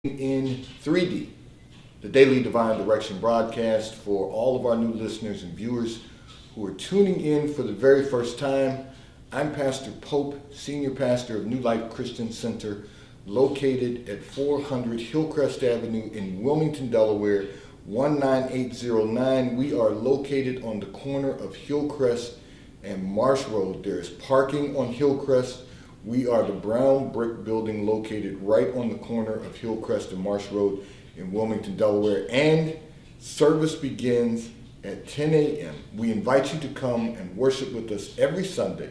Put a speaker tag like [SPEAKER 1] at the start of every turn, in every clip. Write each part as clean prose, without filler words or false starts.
[SPEAKER 1] in 3D, the Daily Divine Direction broadcast for all of our new listeners and viewers who are tuning in for the very first time. I'm Pastor Pope, Senior Pastor of New Life Christian Center, located at 400 Hillcrest Avenue in Wilmington, Delaware, 19809. We are located on the corner of Hillcrest and Marsh Road. There is parking on Hillcrest. We are the brown brick building located right on the corner of Hillcrest and Marsh Road in Wilmington, Delaware, and service begins at 10 a.m. We invite you to come and worship with us every Sunday.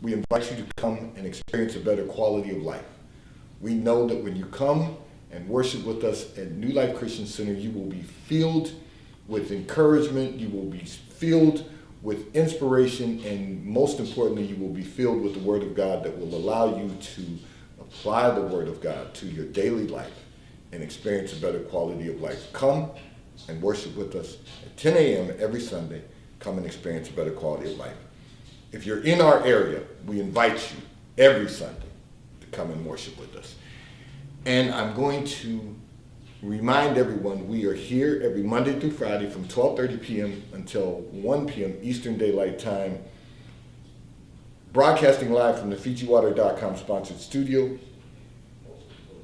[SPEAKER 1] We invite you to come and experience a better quality of life. We know that when you come and worship with us at New Life Christian Center, you will be filled with encouragement, you will be filled with inspiration, and most importantly, you will be filled with the Word of God that will allow you to apply the Word of God to your daily life and experience a better quality of life. Come and worship with us at 10 a.m. every Sunday. Come and experience a better quality of life. If you're in our area, we invite you every Sunday to come and worship with us. And I'm going to remind everyone we are here every Monday through Friday from 12:30 p.m. until 1 p.m. Eastern Daylight Time, broadcasting live from the FijiWater.com sponsored studio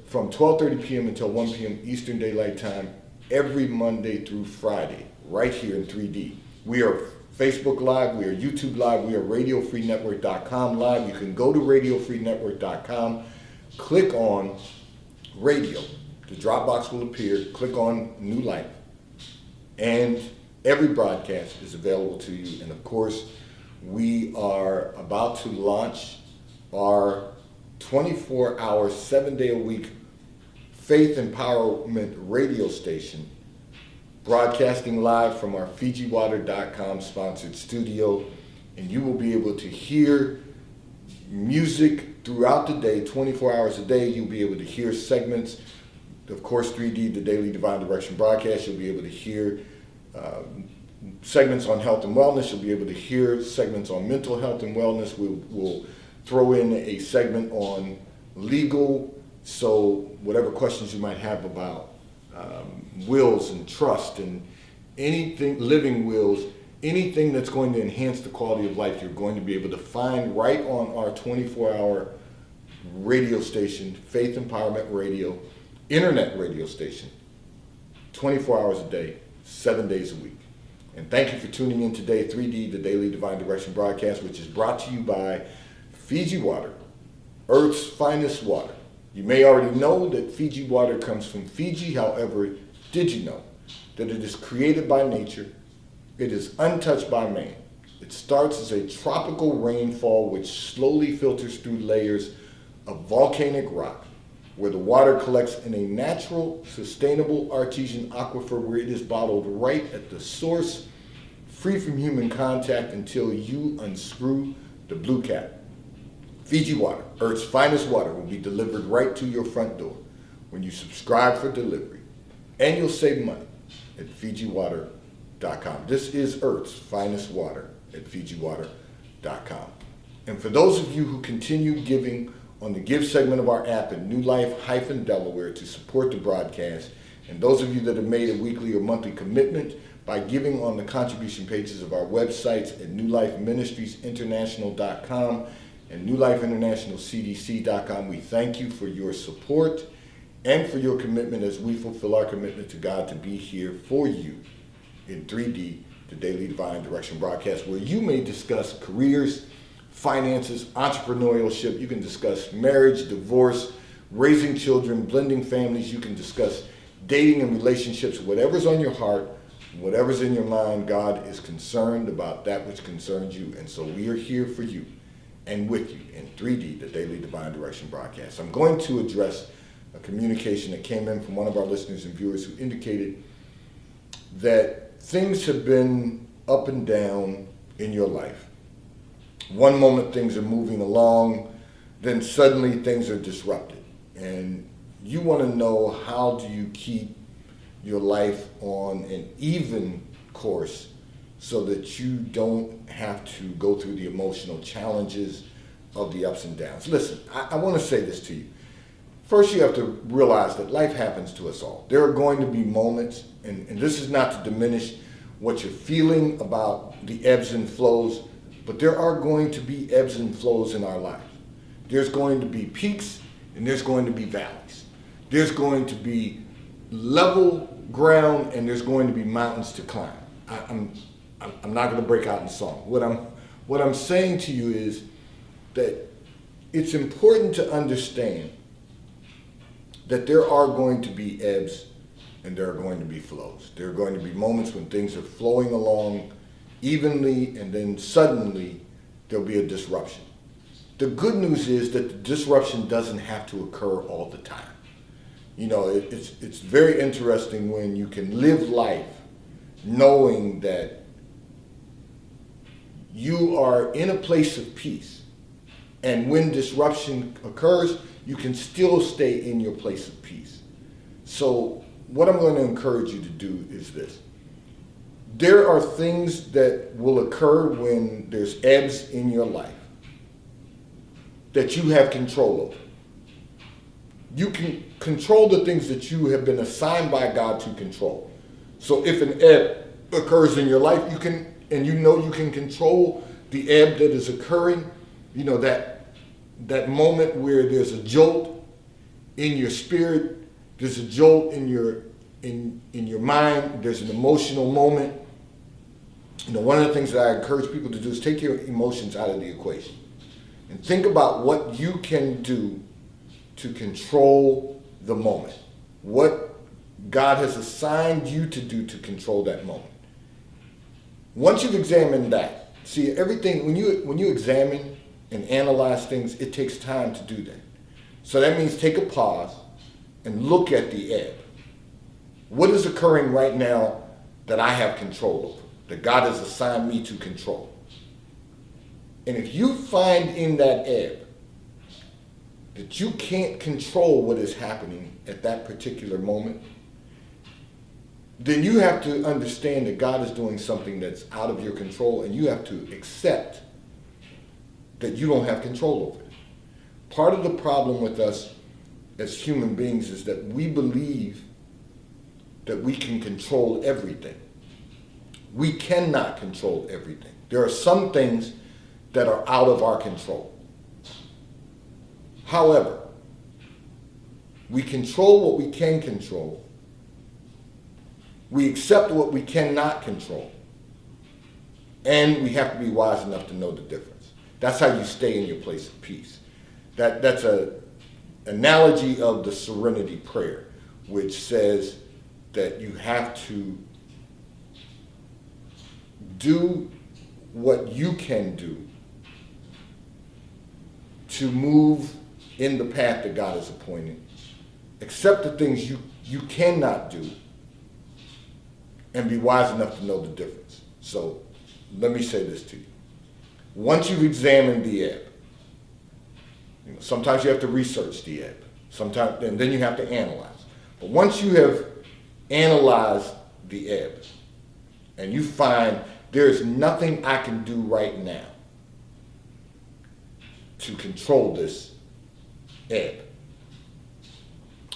[SPEAKER 1] from 12:30 p.m. until 1 p.m. Eastern Daylight Time every Monday through Friday, right here in 3D. We are Facebook Live, we are YouTube Live, we are RadioFreeNetwork.com Live. You can go to RadioFreeNetwork.com, click on Radio. The drop box will appear, click on New Life, and every broadcast is available to you. And of course, we are about to launch our 24-hour, 7-day-a-week faith empowerment radio station, broadcasting live from our FijiWater.com sponsored studio. And you will be able to hear music throughout the day, 24 hours a day. You'll be able to hear segments. Of course, 3D, the Daily Divine Direction broadcast, you'll be able to hear segments on health and wellness. You'll be able to hear segments on mental health and wellness. We'll throw in a segment on legal, so whatever questions you might have about wills and trust and anything, living wills, anything that's going to enhance the quality of life, you're going to be able to find right on our 24-hour radio station, Faith Empowerment Radio, internet radio station, 24 hours a day, 7 days a week. And thank you for tuning in today, 3D, the Daily Divine Direction broadcast, which is brought to you by Fiji Water, Earth's finest water. You may already know that Fiji water comes from Fiji. However, did you know that it is created by nature? It is untouched by man. It starts as a tropical rainfall which slowly filters through layers of volcanic rock, where the water collects in a natural, sustainable artesian aquifer where it is bottled right at the source, free from human contact until you unscrew the blue cap. Fiji Water, Earth's finest water, will be delivered right to your front door when you subscribe for delivery. And you'll save money at FijiWater.com. This is Earth's finest water at FijiWater.com. And for those of you who continue giving on the Give segment of our app at New Life-Delaware to support the broadcast, and those of you that have made a weekly or monthly commitment by giving on the contribution pages of our websites at NewLifeMinistriesInternational.com and NewLifeInternationalCDC.com, we thank you for your support and for your commitment as we fulfill our commitment to God to be here for you in 3D, the Daily Divine Direction broadcast, where you may discuss careers, finances, entrepreneurship. You can discuss marriage, divorce, raising children, blending families. You can discuss dating and relationships. Whatever's on your heart, whatever's in your mind, God is concerned about that which concerns you. And so we are here for you and with you in 3D, the Daily Divine Direction broadcast. I'm going to address a communication that came in from one of our listeners and viewers who indicated that things have been up and down in your life. One moment things are moving along, then suddenly things are disrupted. And you want to know, how do you keep your life on an even course so that you don't have to go through the emotional challenges of the ups and downs? Listen, I want to say this to you. First, you have to realize that life happens to us all. There are going to be moments, and this is not to diminish what you're feeling about the ebbs and flows, but there are going to be ebbs and flows in our life. There's going to be peaks and there's going to be valleys. There's going to be level ground and there's going to be mountains to climb. I'm not going to break out in song. What I'm saying to you is that it's important to understand that there are going to be ebbs and there are going to be flows. There are going to be moments when things are flowing along evenly and then suddenly there'll be a disruption. The good news is that the disruption doesn't have to occur all the time. You know, it's very interesting when you can live life knowing that you are in a place of peace, and when disruption occurs, you can still stay in your place of peace. So what I'm going to encourage you to do is this. There are things that will occur when there's ebbs in your life that you have control over. You can control the things that you have been assigned by God to control. So if an ebb occurs in your life, you can control the ebb that is occurring. You know, that moment where there's a jolt in your spirit, there's a jolt in your mind, there's an emotional moment. You know, one of the things that I encourage people to do is take your emotions out of the equation and think about what you can do to control the moment. What God has assigned you to do to control that moment. Once you've examined that, see, everything, when you examine and analyze things, it takes time to do that. So that means take a pause and look at the ebb. What is occurring right now that I have control over, that God has assigned me to control? And if you find in that ebb that you can't control what is happening at that particular moment, then you have to understand that God is doing something that's out of your control, and you have to accept that you don't have control over it. Part of the problem with us as human beings is that we believe that we can control everything. We cannot control everything. There are some things that are out of our control. However, we control what we can control. We accept what we cannot control. And we have to be wise enough to know the difference. That's how you stay in your place of peace. That's an analogy of the serenity prayer, which says that you have to do what you can do to move in the path that God has appointed. Accept the things you cannot do, and be wise enough to know the difference. So let me say this to you. Once you've examined the ebb, sometimes you have to research the ebb, sometimes, and then you have to analyze. But once you have analyzed the ebb, and you find there's nothing I can do right now to control this ebb,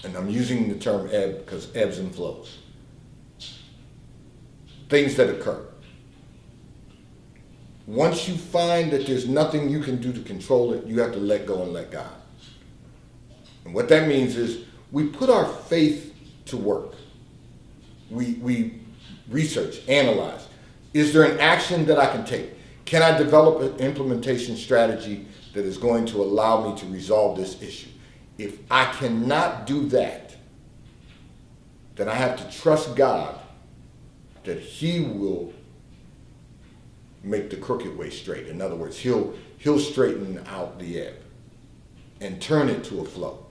[SPEAKER 1] and I'm using the term ebb because ebbs and flows, things that occur. Once you find that there's nothing you can do to control it, you have to let go and let God. And what that means is we put our faith to work. We research, analyze. Is there an action that I can take? Can I develop an implementation strategy that is going to allow me to resolve this issue? If I cannot do that, then I have to trust God that He will make the crooked way straight. In other words, He'll straighten out the ebb and turn it to a flow.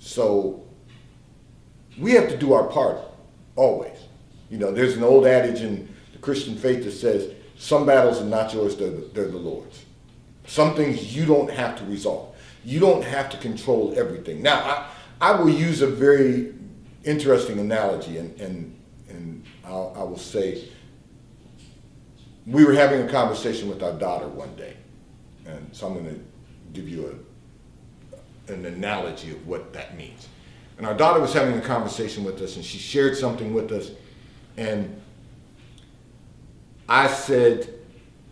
[SPEAKER 1] So we have to do our part always. You know, there's an old adage in the Christian faith that says, some battles are not yours, they're the Lord's. Some things you don't have to resolve. You don't have to control everything. Now, I will use a very interesting analogy, and I will say, we were having a conversation with our daughter one day, and so I'm going to give you an analogy of what that means. And our daughter was having a conversation with us, and she shared something with us, and I said,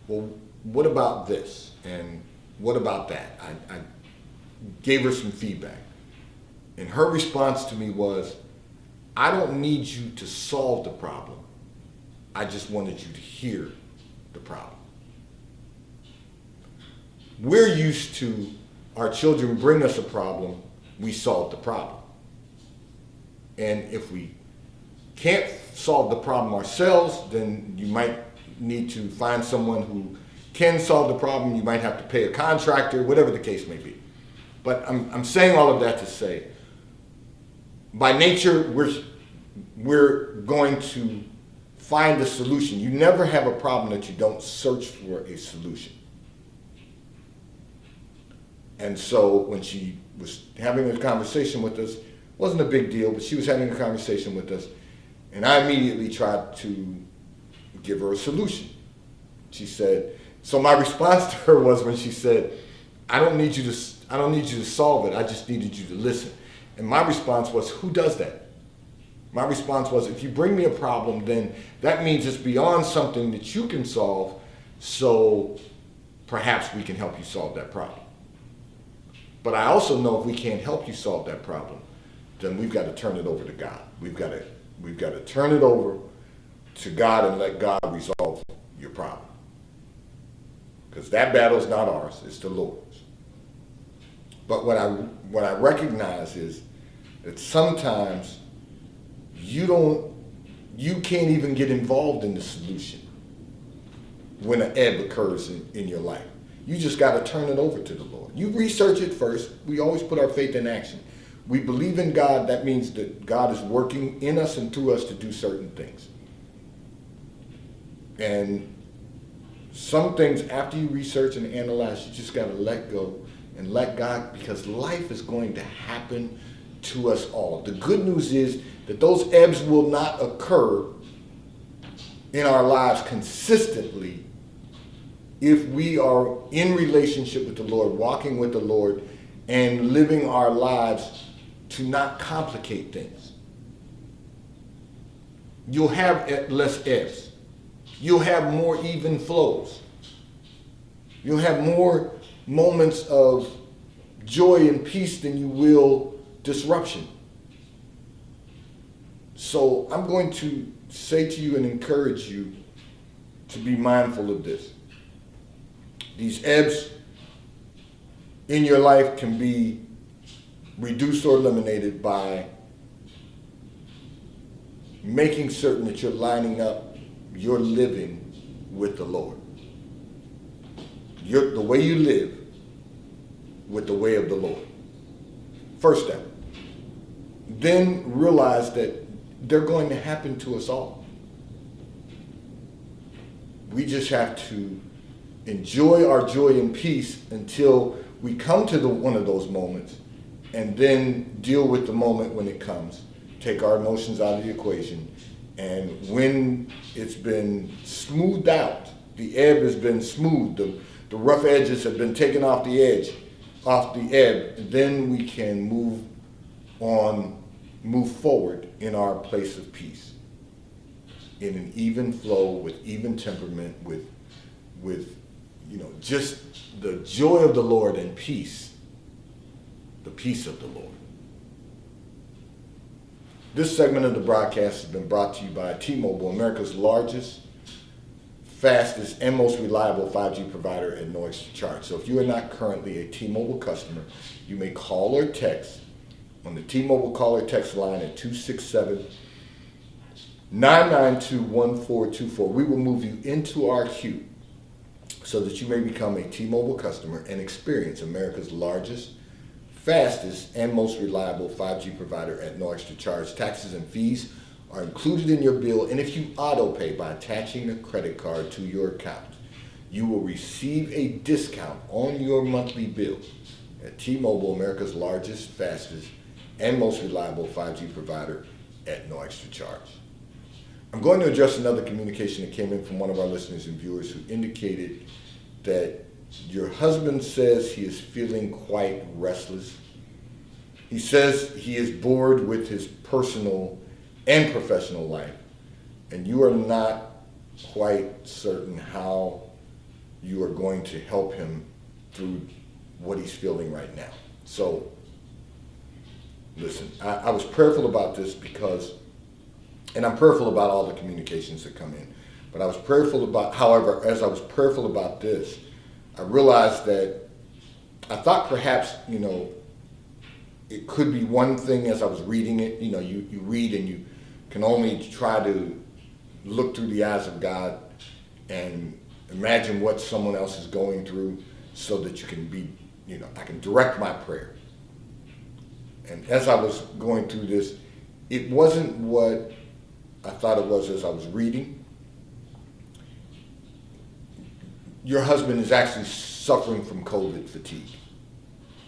[SPEAKER 1] well, what about this? And what about that? I gave her some feedback. And her response to me was, I don't need you to solve the problem. I just wanted you to hear the problem. We're used to our children bring us a problem, we solve the problem. And if we can't solve the problem ourselves, then you might need to find someone who can solve the problem. You might have to pay a contractor, whatever the case may be. But I'm saying all of that to say, by nature, we're going to find a solution. You never have a problem that you don't search for a solution. And so when she was having a conversation with us, it wasn't a big deal, but she was having a conversation with us, and I immediately tried to give her a solution. She said, so my response to her was when she said, I don't need you to solve it, I just needed you to listen. And my response was, who does that? My response was, if you bring me a problem, then that means it's beyond something that you can solve, so perhaps we can help you solve that problem. But I also know if we can't help you solve that problem, then we've got to turn it over to God. We've got to turn it over to God and let God resolve your problem. Because that battle's not ours, it's the Lord's. But what I recognize is that sometimes you can't even get involved in the solution when an ebb occurs in your life. You just got to turn it over to the Lord. You research it first. We always put our faith in action. We believe in God. That means that God is working in us and through us to do certain things. And some things, after you research and analyze, you just got to let go and let God, because life is going to happen to us all. The good news is that those ebbs will not occur in our lives consistently if we are in relationship with the Lord, walking with the Lord, and living our lives to not complicate things. You'll have less ebbs. You'll have more even flows. You'll have more moments of joy and peace than you will disruption. So I'm going to say to you and encourage you to be mindful of this. These ebbs in your life can be reduced or eliminated by making certain that you're lining up your living with the Lord. The way you live with the way of the Lord. First step. Then realize that they're going to happen to us all. We just have to enjoy our joy and peace until we come to one of those moments, and then deal with the moment when it comes. Take our emotions out of the equation, and when it's been smoothed out, the ebb has been smoothed, the rough edges have been taken off the ebb, then we can move forward in our place of peace, in an even flow, with even temperament, with just the joy of the Lord and peace, the peace of the Lord. This segment of the broadcast has been brought to you by T-Mobile, America's largest, fastest, and most reliable 5G provider at no extra charge. So if you are not currently a T-Mobile customer, you may call or text on the T-Mobile call or text line at 267-992-1424. We will move you into our queue so that you may become a T-Mobile customer and experience America's largest, fastest, and most reliable 5G provider at no extra charge. Taxes and fees are included in your bill, and if you auto pay by attaching a credit card to your account, you will receive a discount on your monthly bill at T-Mobile, America's largest, fastest, and most reliable 5G provider at no extra charge. I'm going to address another communication that came in from one of our listeners and viewers who indicated that your husband says he is feeling quite restless He says he is bored with his personal and professional life, and you are not quite certain how you are going to help him through what he's feeling right now. So, listen, I was prayerful about this because, and I'm prayerful about all the communications that come in, but I was prayerful about, however, as I was prayerful about this, I realized that I thought perhaps, it could be one thing as I was reading it. You read and you can only try to look through the eyes of God and imagine what someone else is going through so that you can be, I can direct my prayer. And as I was going through this, it wasn't what I thought it was as I was reading. Your husband is actually suffering from COVID fatigue.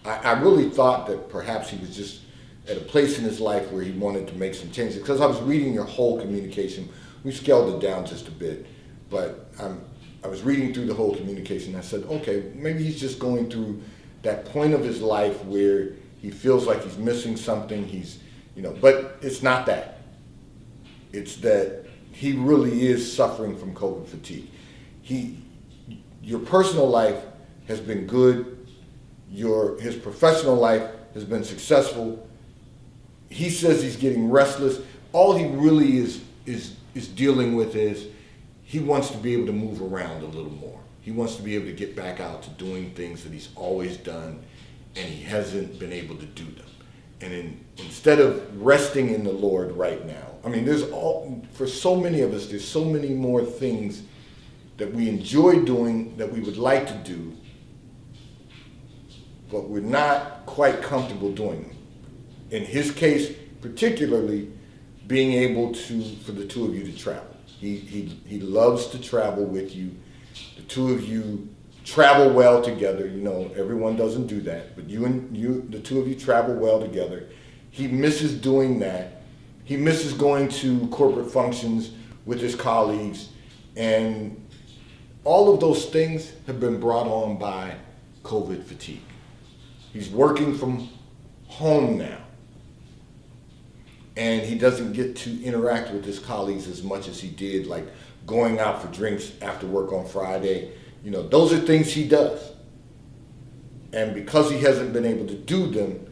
[SPEAKER 1] I really thought that perhaps he was just at a place in his life where he wanted to make some changes. Because I was reading your whole communication. We scaled it down just a bit. But I was reading through the whole communication. I said, okay, maybe he's just going through that point of his life where he feels like he's missing something. But it's not that. It's that he really is suffering from COVID fatigue. Your personal life has been good. His professional life has been successful. He says he's getting restless. All he really is dealing with is he wants to be able to move around a little more. He wants to be able to get back out to doing things that he's always done, and he hasn't been able to do them. And instead of resting in the Lord right now, for so many of us, there's so many more things that we enjoy doing that we would like to do, but we're not quite comfortable doing them. In his case, particularly, being able for the two of you to travel. He loves to travel with you. The two of you travel well together. Everyone doesn't do that, but the two of you travel well together. He misses doing that. He misses going to corporate functions with his colleagues, and all of those things have been brought on by COVID fatigue. He's working from home now, and he doesn't get to interact with his colleagues as much as he did, like going out for drinks after work on Friday. Those are things he does. And because he hasn't been able to do them,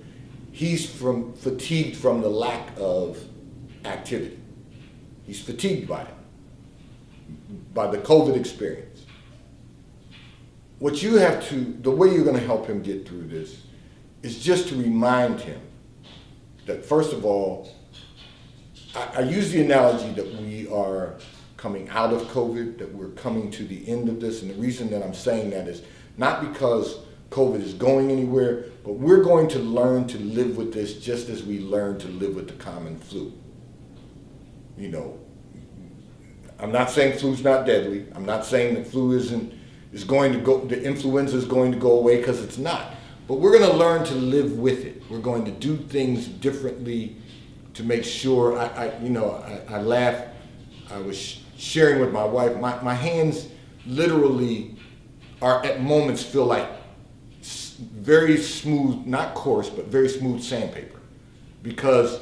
[SPEAKER 1] he's fatigued from the lack of activity. He's fatigued by it, by the COVID experience. The way you're going to help him get through this is just to remind him that, first of all, I use the analogy that we are coming out of COVID, that we're coming to the end of this. And the reason that I'm saying that is not because COVID is going anywhere, but we're going to learn to live with this just as we learned to live with the common flu. I'm not saying flu's not deadly. I'm not saying that flu is going to go, the influenza is going to go away, because it's not. But we're going to learn to live with it. We're going to do things differently to make sure. I laugh. I was sharing with my wife. My hands literally are at moments feel like very smooth, not coarse, but very smooth sandpaper, because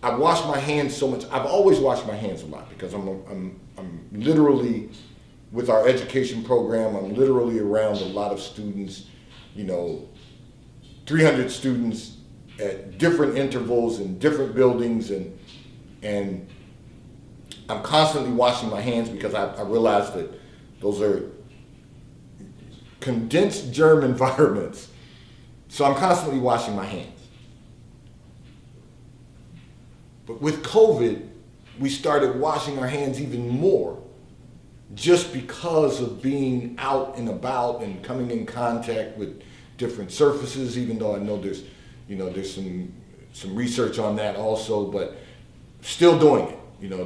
[SPEAKER 1] I wash my hands so much. I've always washed my hands a lot because I'm literally, with our education program, I'm literally around a lot of students, 300 students at different intervals in different buildings, and I'm constantly washing my hands because I realize that those are condensed germ environments. So I'm constantly washing my hands. But with COVID, we started washing our hands even more, just because of being out and about and coming in contact with different surfaces, even though I know there's some research on that also, but still doing it.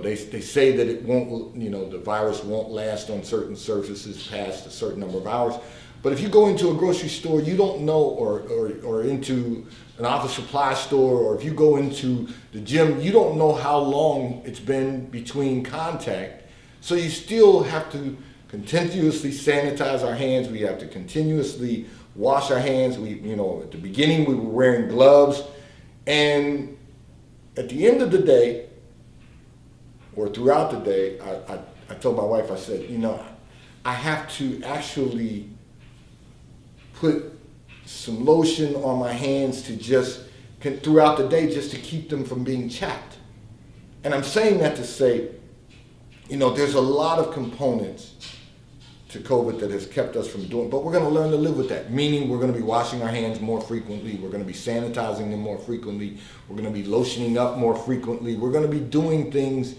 [SPEAKER 1] They say that it won't, the virus won't last on certain surfaces past a certain number of hours. But if you go into a grocery store, you don't know, or into an office supply store, or if you go into the gym, you don't know how long it's been between contact. So you still have to continuously sanitize our hands. We have to continuously wash our hands. At the beginning we were wearing gloves, And at the end of the day, or throughout the day, I told my wife, I said, I have to actually put some lotion on my hands to throughout the day, just to keep them from being chapped. And I'm saying that to say, there's a lot of components to COVID that has kept us from doing, but we're going to learn to live with that. Meaning we're going to be washing our hands more frequently. We're going to be sanitizing them more frequently. We're going to be lotioning up more frequently. We're going to be doing things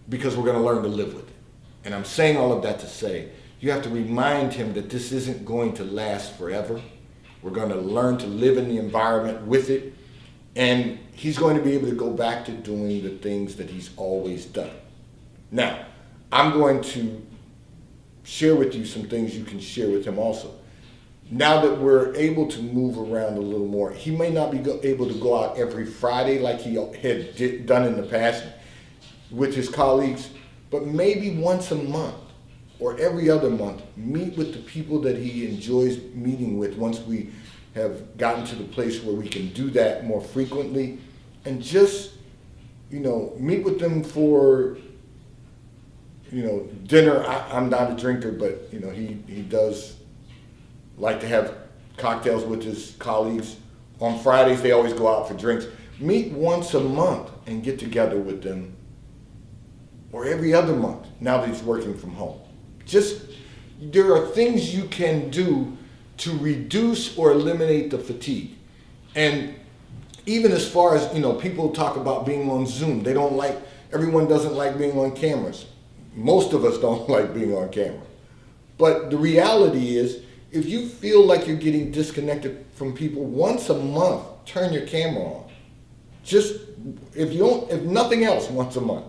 [SPEAKER 1] because we're going to learn to live with it. And I'm saying all of that to say, you have to remind him that this isn't going to last forever. We're going to learn to live in the environment with it. And he's going to be able to go back to doing the things that he's always done. Now, I'm going to share with you some things you can share with him also. Now that we're able to move around a little more, he may not be able to go out every Friday like he had done in the past with his colleagues, but maybe once a month or every other month, meet with the people that he enjoys meeting with once we have gotten to the place where we can do that more frequently, and just, meet with them for dinner. I'm not a drinker, but he does like to have cocktails with his colleagues. On Fridays, they always go out for drinks. Meet once a month and get together with them, or every other month, now that he's working from home. There are things you can do to reduce or eliminate the fatigue. And even as far as, people talk about being on Zoom, everyone doesn't like being on cameras. Most of us don't like being on camera. But the reality is, if you feel like you're getting disconnected from people, once a month, turn your camera on. If nothing else, once a month,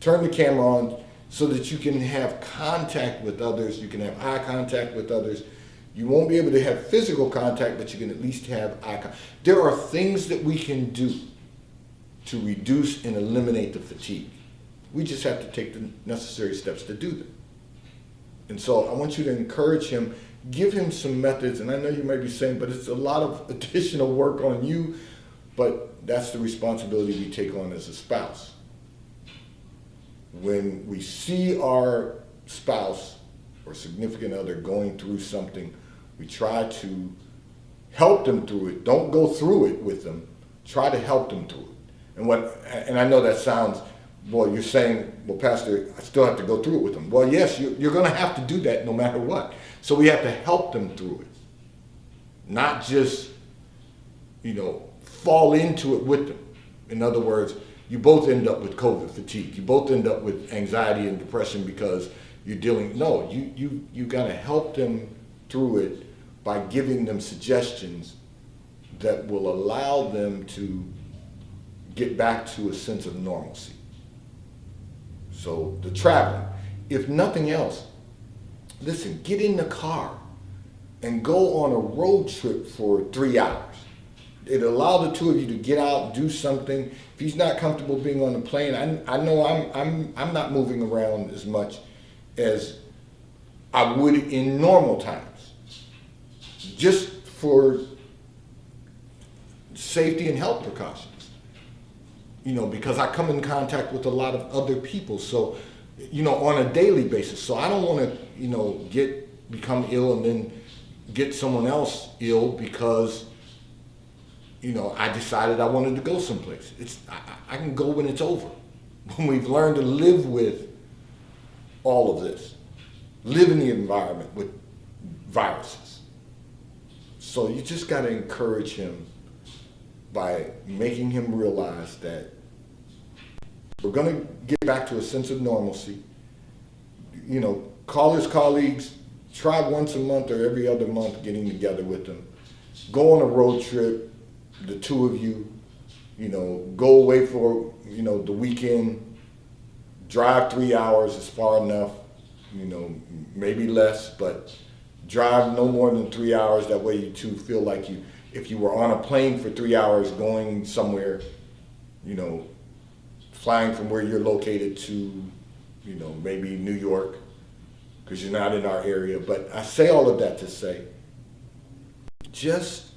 [SPEAKER 1] turn the camera on so that you can have contact with others, you can have eye contact with others. You won't be able to have physical contact, but you can at least have eye contact. There are things that we can do to reduce and eliminate the fatigue. We just have to take the necessary steps to do them. And so I want you to encourage him, give him some methods, and I know you might be saying, but it's a lot of additional work on you, but that's the responsibility we take on as a spouse. When we see our spouse or significant other going through something, we try to help them through it. Don't go through it with them. Try to help them through it. And I know that sounds, well, you're saying, well, Pastor, I still have to go through it with them. Well, yes, you're going to have to do that no matter what. So we have to help them through it. Not just, fall into it with them. In other words, you both end up with COVID fatigue. You both end up with anxiety and depression because you're you got to help them through it by giving them suggestions that will allow them to get back to a sense of normalcy. So the traveling, if nothing else, listen, get in the car and go on a road trip for 3 hours. It'll allow the two of you to get out, do something. If he's not comfortable being on the plane, I know I'm not moving around as much as I would in normal times, just for safety and health precautions. Because I come in contact with a lot of other people, so on a daily basis. So I don't want to become ill and then get someone else ill because I decided I wanted to go someplace. I can go when it's over. When we've learned to live with all of this, live in the environment with viruses. So you just got to encourage him by making him realize that we're going to get back to a sense of normalcy. Call his colleagues, try once a month or every other month getting together with them. Go on a road trip, the two of you, go away for, the weekend, drive 3 hours is far enough, maybe less, but drive no more than 3 hours. That way you two feel like if you were on a plane for 3 hours going somewhere, flying from where you're located to, maybe New York, because you're not in our area. But I say all of that to say, just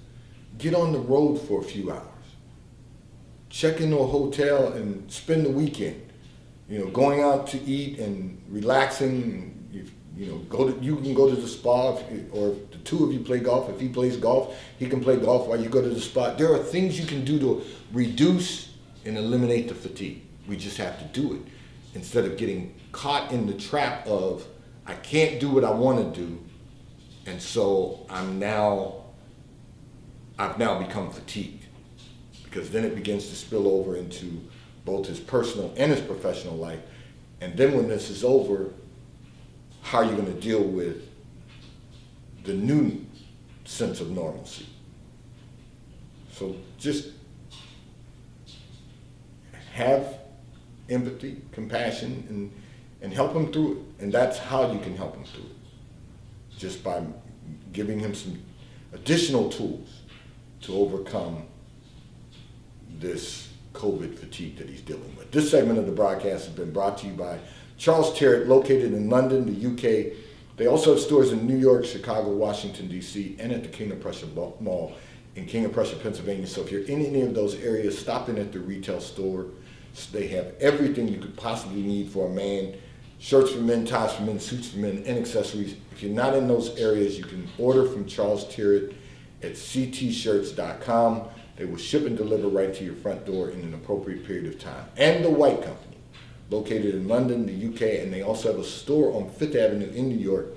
[SPEAKER 1] get on the road for a few hours. check into a hotel and spend the weekend. You know, going out to eat and relaxing. You know, you can go to the spa, or if the two of you play golf. If he plays golf, he can play golf while you go to the spa. There are things you can do to reduce and eliminate the fatigue. We just have to do it instead of getting caught in the trap of, I can't do what I want to do, and so I've now become fatigued, because then it begins to spill over into both his personal and his professional life. And then when this is over, how are you going to deal with the new sense of normalcy? So just have empathy, compassion, and help him through it. And that's how you can help him through it, just by giving him some additional tools to overcome this COVID fatigue that he's dealing with. This segment of the broadcast has been brought to you by Charles Tyrwhitt, located in London, the UK. They also have stores in New York, Chicago, Washington, D.C., and at the King of Prussia Mall in King of Prussia, Pennsylvania. So if you're in any of those areas, stop in at the retail store. They have everything you could possibly need for a man: shirts for men, ties for men, suits for men, and accessories. If you're not in those areas, you can order from Charles Tyrwhitt at ctshirts.com. They will ship and deliver right to your front door in an appropriate period of time. And The White Company, located in London, the UK, and they also have a store on Fifth Avenue in New York.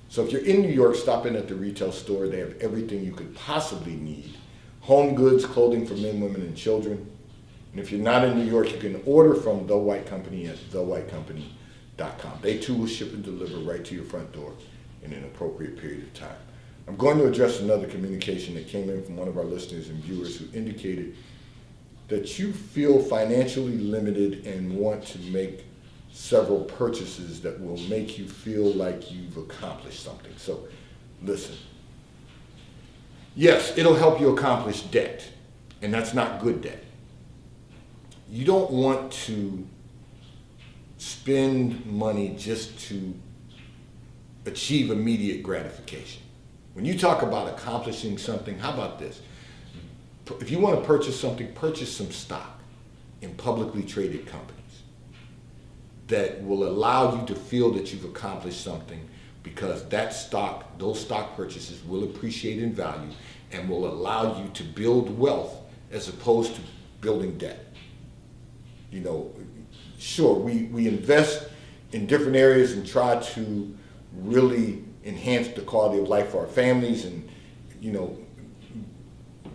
[SPEAKER 1] So if you're in New York, stop in at the retail store. They have everything you could possibly need: home goods, clothing for men, women, and children. And if you're not in New York, you can order from The White Company at thewhitecompany.com. They too will ship and deliver right to your front door in an appropriate period of time. I'm going to address another communication that came in from one of our listeners and viewers, who indicated that you feel financially limited and want to make several purchases that will make you feel like you've accomplished something. So listen, yes, it'll help you accomplish debt, and that's not good debt. You don't want to spend money just to achieve immediate gratification. When you talk about accomplishing something, how about this? If you want to purchase something, purchase some stock in publicly traded companies that will allow you to feel that you've accomplished something, because those stock purchases will appreciate in value and will allow you to build wealth as opposed to building debt. You know, sure, we invest in different areas and try to really enhance the quality of life for our families, and, you know,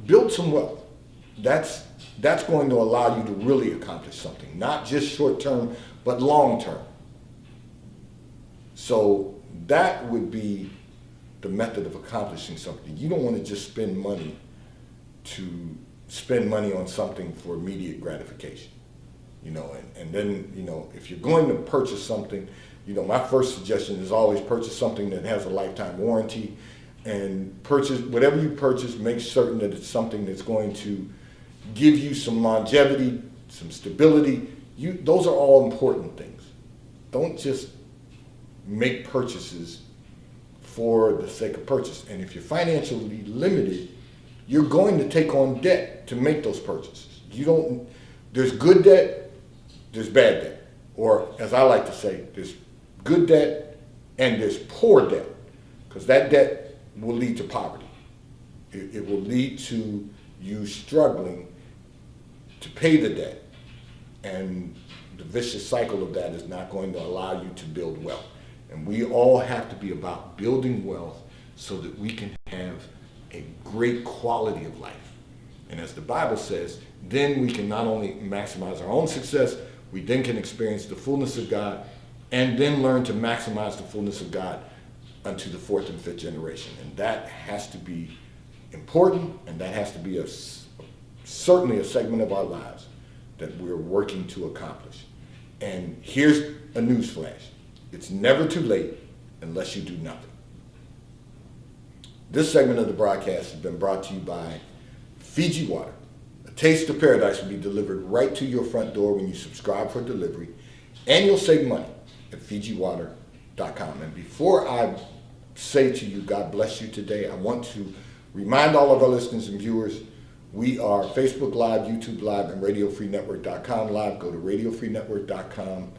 [SPEAKER 1] build some wealth. That's going to allow you to really accomplish something, not just short term, but long term. So that would be the method of accomplishing something. You don't want to just spend money on something for immediate gratification. You know, and then, you know, if you're going to purchase something, you know, my first suggestion is always purchase something that has a lifetime warranty, and purchase whatever you purchase, make certain that it's something that's going to give you some longevity, some stability. Those are all important things. Don't just make purchases for the sake of purchase. And if you're financially limited, you're going to take on debt to make those purchases. There's good debt, there's bad debt. Or, as I like to say, there's good debt and there's poor debt, because that debt will lead to poverty. It will lead to you struggling to pay the debt, and the vicious cycle of that is not going to allow you to build wealth. And we all have to be about building wealth so that we can have a great quality of life. And as the Bible says, then we can not only maximize our own success, we then can experience the fullness of God, and then learn to maximize the fullness of God unto the fourth and fifth generation. And that has to be important, and that has to be certainly a segment of our lives that we're working to accomplish. And here's a newsflash: it's never too late unless you do nothing. This segment of the broadcast has been brought to you by Fiji Water. A taste of paradise will be delivered right to your front door when you subscribe for delivery, and you'll save money at FijiWater.com. And before I say to you, God bless you today, I want to remind all of our listeners and viewers, We are Facebook Live, YouTube Live, and RadioFreeNetwork.com Live. Go to RadioFreeNetwork.com,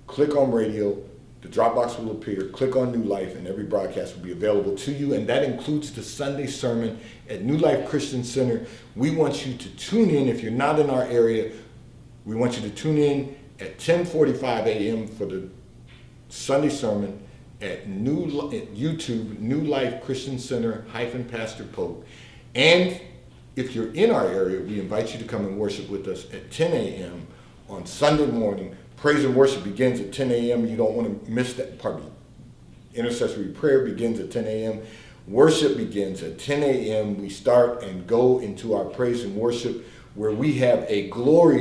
[SPEAKER 1] click on radio, the Dropbox will appear, click on New Life, and every broadcast will be available to you, and that includes the Sunday sermon at New Life Christian Center. We want you to tune in. If you're not in our area, we want you to tune in at 10:45 a.m. for the Sunday sermon at YouTube, New Life Christian Center - Pastor Pope. And if you're in our area, we invite you to come and worship with us at 10 a.m. on Sunday morning. Praise and worship begins at 10 a.m. You don't want to miss that. Pardon me. Intercessory prayer begins at 10 a.m. Worship begins at 10 a.m. We start and go into our praise and worship where we have a glorious